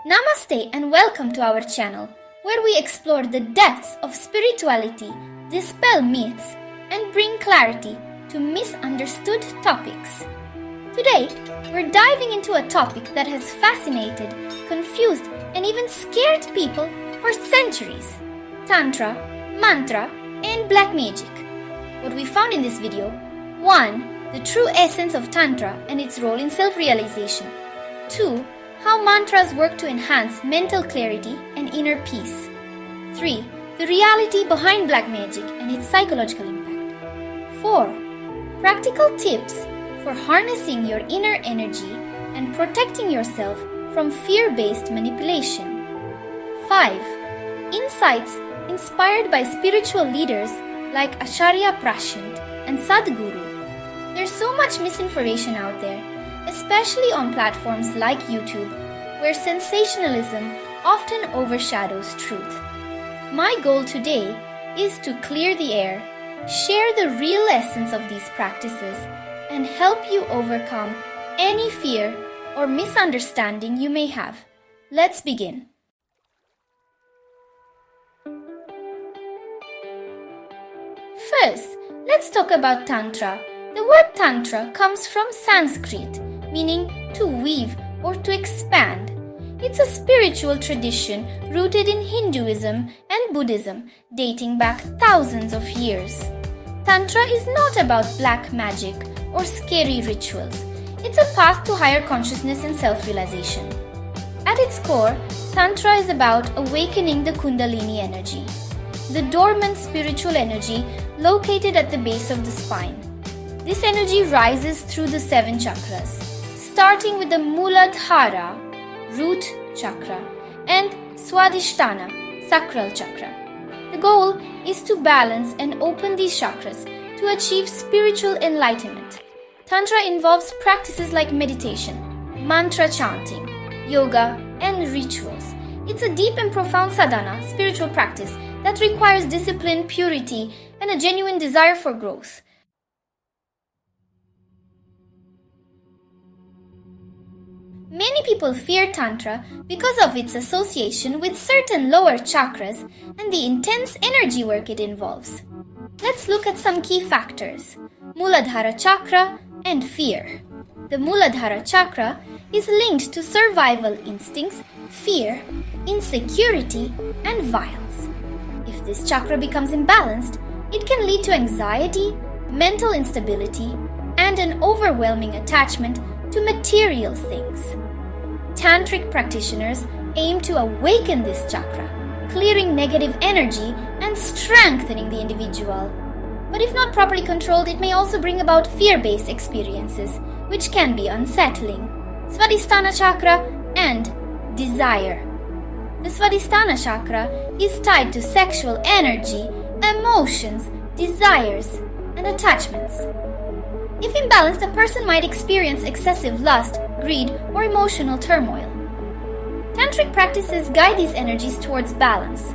Namaste and welcome to our channel, where we explore the depths of spirituality, dispel myths, and bring clarity to misunderstood topics. Today, we're diving into a topic that has fascinated, confused, and even scared people for centuries: Tantra, Mantra, and Black Magic. What we found in this video: 1. The true essence of Tantra and its role in self-realization. 2. How mantras work to enhance mental clarity and inner peace. 3. The reality behind black magic and its psychological impact. 4. Practical tips for harnessing your inner energy and protecting yourself from fear-based manipulation. 5. Insights inspired by spiritual leaders like Acharya Prashant and Sadhguru. There's so much misinformation out there, especially on platforms like YouTube, where sensationalism often overshadows truth. My goal today is to clear the air, share the real essence of these practices, and help you overcome any fear or misunderstanding you may have. Let's begin. First, let's talk about Tantra. The word Tantra comes from Sanskrit, meaning to weave or to expand. It's a spiritual tradition rooted in Hinduism and Buddhism, dating back thousands of years. Tantra is not about black magic or scary rituals. It's a path to higher consciousness and self-realization. At its core, Tantra is about awakening the Kundalini energy, the dormant spiritual energy located at the base of the spine. This energy rises through the 7 chakras, starting with the Muladhara, root chakra, and Swadhisthana, sacral chakra. The goal is to balance and open these chakras to achieve spiritual enlightenment. Tantra involves practices like meditation, mantra chanting, yoga, and rituals. It's a deep and profound sadhana, spiritual practice that requires discipline, purity, and a genuine desire for growth. Many people fear Tantra because of its association with certain lower chakras and the intense energy work it involves. Let's look at some key factors: Muladhara chakra and fear. The Muladhara chakra is linked to survival instincts, fear, insecurity, and violence. If this chakra becomes imbalanced, it can lead to anxiety, mental instability, and an overwhelming attachment to material things. Tantric practitioners aim to awaken this chakra, clearing negative energy and strengthening the individual. But if not properly controlled, it may also bring about fear-based experiences, which can be unsettling. Swadhisthana chakra and desire. The Swadhisthana chakra is tied to sexual energy, emotions, desires, and attachments. If imbalanced, a person might experience excessive lust, greed, or emotional turmoil. Tantric practices guide these energies towards balance.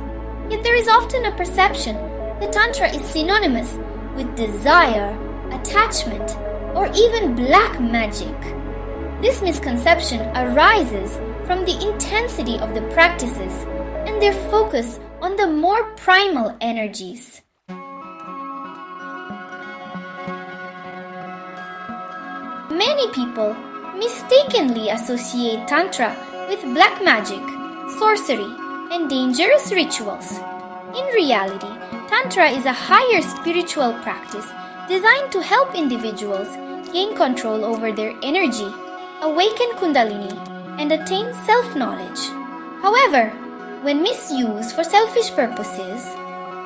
Yet there is often a perception that Tantra is synonymous with desire, attachment, or even black magic. This misconception arises from the intensity of the practices and their focus on the more primal energies. Many people mistakenly associate Tantra with black magic, sorcery, and dangerous rituals. In reality, Tantra is a higher spiritual practice designed to help individuals gain control over their energy, awaken Kundalini, and attain self-knowledge. However, when misused for selfish purposes,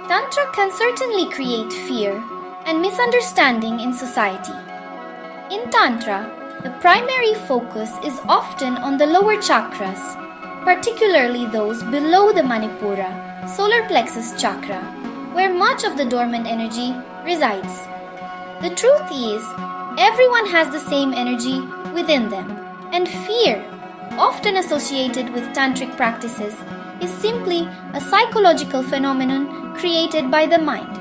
Tantra can certainly create fear and misunderstanding in society. In Tantra, the primary focus is often on the lower chakras, particularly those below the Manipura, solar plexus chakra, where much of the dormant energy resides. The truth is, everyone has the same energy within them, and fear, often associated with tantric practices, is simply a psychological phenomenon created by the mind.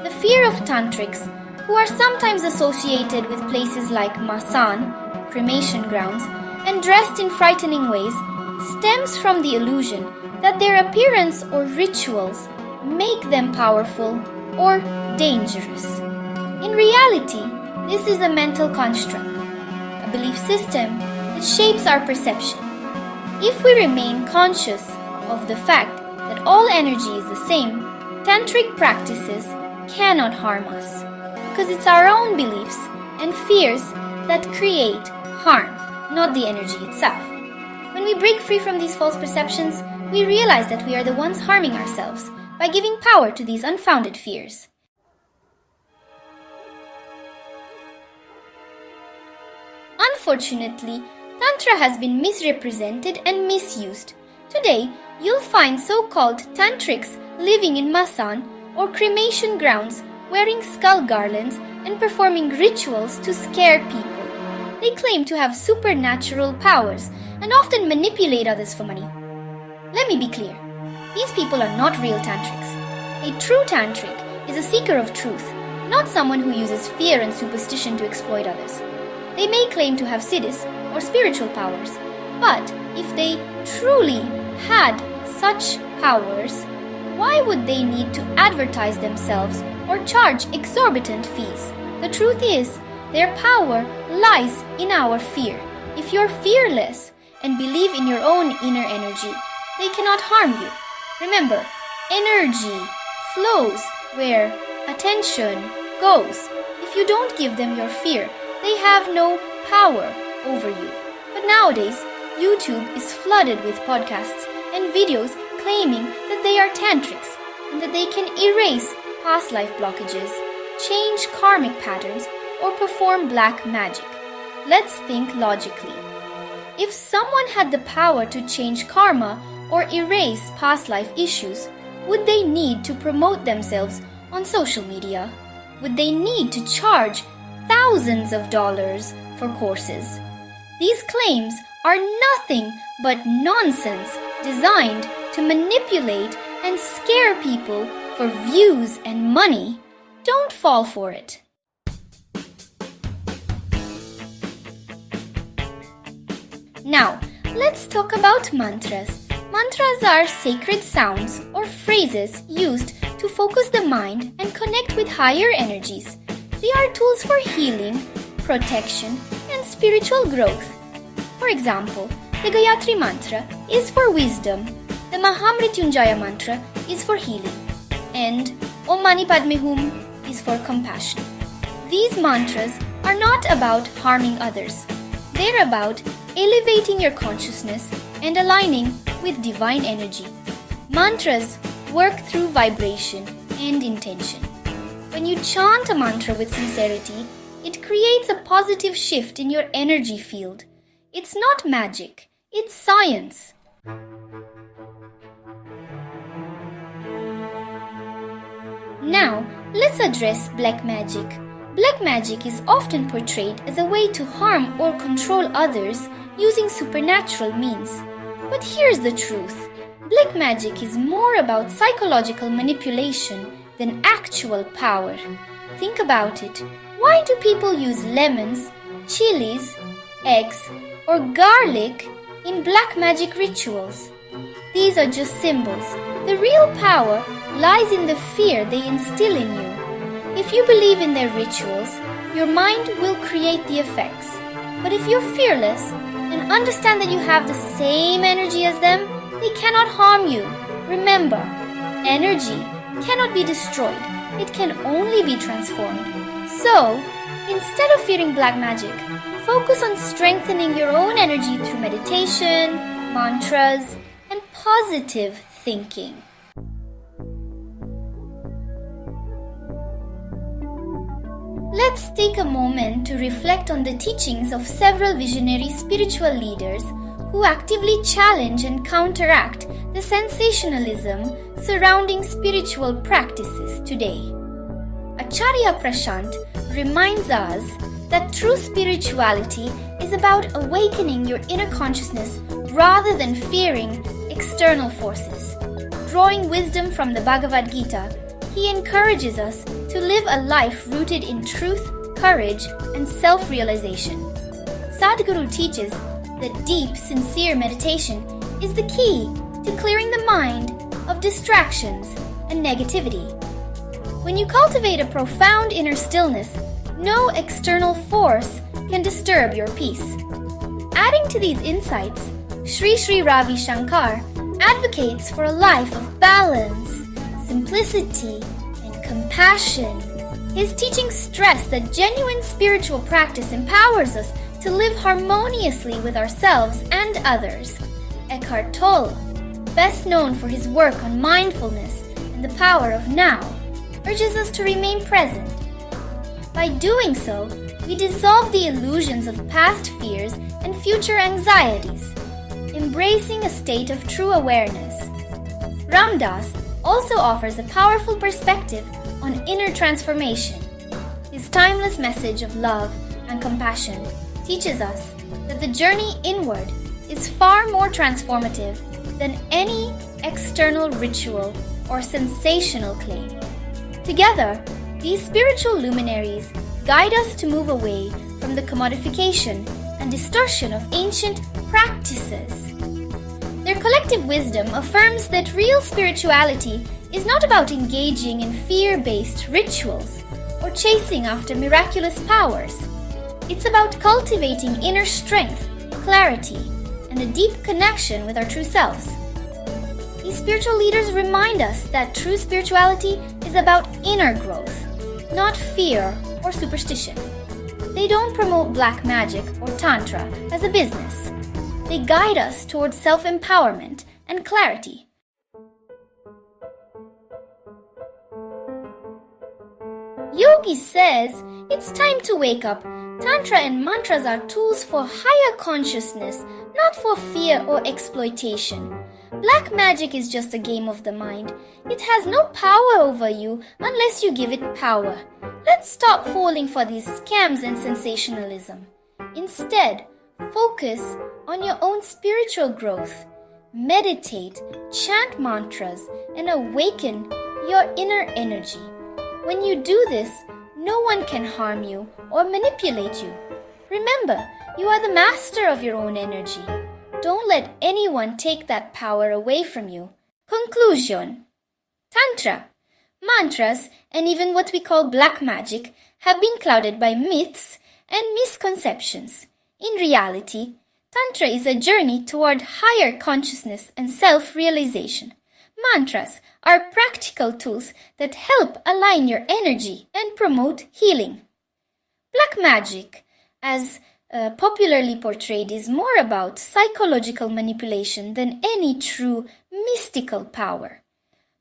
The fear of tantrics, who are sometimes associated with places like Masan, cremation grounds, and dressed in frightening ways, stems from the illusion that their appearance or rituals make them powerful or dangerous. In reality, this is a mental construct, a belief system that shapes our perception. If we remain conscious of the fact that all energy is the same, Tantric practices cannot harm us, because it's our own beliefs and fears that create harm, not the energy itself. When we break free from these false perceptions, we realize that we are the ones harming ourselves by giving power to these unfounded fears. Unfortunately, Tantra has been misrepresented and misused. Today, you'll find so-called Tantrics living in Masan or cremation grounds, wearing skull garlands and performing rituals to scare people. They claim to have supernatural powers and often manipulate others for money. Let me be clear. These people are not real Tantrics. A true Tantric is a seeker of truth, not someone who uses fear and superstition to exploit others. They may claim to have siddhis or spiritual powers, but if they truly had such powers, why would they need to advertise themselves or charge exorbitant fees? The truth is, their power lies in our fear. If you're fearless and believe in your own inner energy, they cannot harm you. Remember, energy flows where attention goes. If you don't give them your fear, they have no power over you. But nowadays, YouTube is flooded with podcasts and videos claiming that they are Tantrics and that they can erase past life blockages, change karmic patterns, or perform black magic. Let's think logically. If someone had the power to change karma or erase past life issues, would they need to promote themselves on social media? Would they need to charge thousands of dollars for courses? These claims are nothing but nonsense designed to manipulate and scare people for views and money. Don't fall for it. Now, let's talk about mantras. Mantras are sacred sounds or phrases used to focus the mind and connect with higher energies. They are tools for healing, protection, and spiritual growth. For example, the Gayatri Mantra is for wisdom, the Mahamrityunjaya Mantra is for healing, and Om Mani Padme Hum is for compassion. These mantras are not about harming others. They're about elevating your consciousness and aligning with divine energy. Mantras work through vibration and intention. When you chant a mantra with sincerity, it creates a positive shift in your energy field. It's not magic, it's science. Now, let's address black magic. Black magic is often portrayed as a way to harm or control others using supernatural means. But here's the truth. Black magic is more about psychological manipulation than actual power. Think about it. Why do people use lemons, chilies, eggs, or garlic in black magic rituals? These are just symbols. The real power lies in the fear they instill in you. If you believe in their rituals, your mind will create the effects. But if you're fearless and understand that you have the same energy as them, they cannot harm you. Remember, energy cannot be destroyed. It can only be transformed. So, instead of fearing black magic, focus on strengthening your own energy through meditation, mantras, and positive thinking. Let's take a moment to reflect on the teachings of several visionary spiritual leaders who actively challenge and counteract the sensationalism surrounding spiritual practices today. Acharya Prashant reminds us that true spirituality is about awakening your inner consciousness rather than fearing external forces. Drawing wisdom from the Bhagavad Gita, he encourages us to live a life rooted in truth, courage, and self-realization. Sadhguru teaches that deep, sincere meditation is the key to clearing the mind of distractions and negativity. When you cultivate a profound inner stillness, no external force can disturb your peace. Adding to these insights, Sri Sri Ravi Shankar advocates for a life of balance, simplicity, and compassion. His teachings stress that genuine spiritual practice empowers us to live harmoniously with ourselves and others. Eckhart Tolle, best known for his work on mindfulness and the power of now, urges us to remain present. By doing so, we dissolve the illusions of past fears and future anxieties, embracing a state of true awareness. Ram Dass also offers a powerful perspective on inner transformation. His timeless message of love and compassion teaches us that the journey inward is far more transformative than any external ritual or sensational claim. Together, these spiritual luminaries guide us to move away from the commodification and distortion of ancient practices. Their collective wisdom affirms that real spirituality is not about engaging in fear-based rituals or chasing after miraculous powers. It's about cultivating inner strength, clarity, and a deep connection with our true selves. These spiritual leaders remind us that true spirituality is about inner growth, not fear or superstition. They don't promote black magic or Tantra as a business. They guide us towards self-empowerment and clarity. Yogi says it's time to wake up. Tantra and mantras are tools for higher consciousness, not for fear or exploitation. Black magic is just a game of the mind. It has no power over you unless you give it power. Let's stop falling for these scams and sensationalism. Instead, focus on your own spiritual growth. Meditate, chant mantras, and awaken your inner energy. When you do this, no one can harm you or manipulate you. Remember, you are the master of your own energy. Don't let anyone take that power away from you. Conclusion. Tantra, mantras, and even what we call black magic have been clouded by myths and misconceptions. In reality, Tantra is a journey toward higher consciousness and self-realization. Mantras are practical tools that help align your energy and promote healing. Black magic, as popularly portrayed, is more about psychological manipulation than any true mystical power.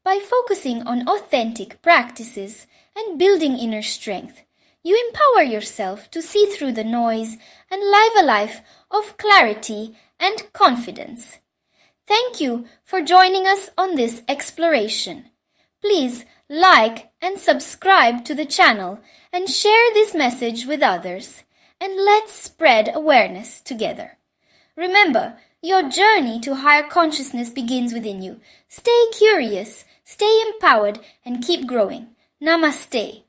By focusing on authentic practices and building inner strength, you empower yourself to see through the noise and live a life of clarity and confidence. Thank you for joining us on this exploration. Please like and subscribe to the channel and share this message with others. And let's spread awareness together. Remember, your journey to higher consciousness begins within you. Stay curious, stay empowered, and keep growing. Namaste.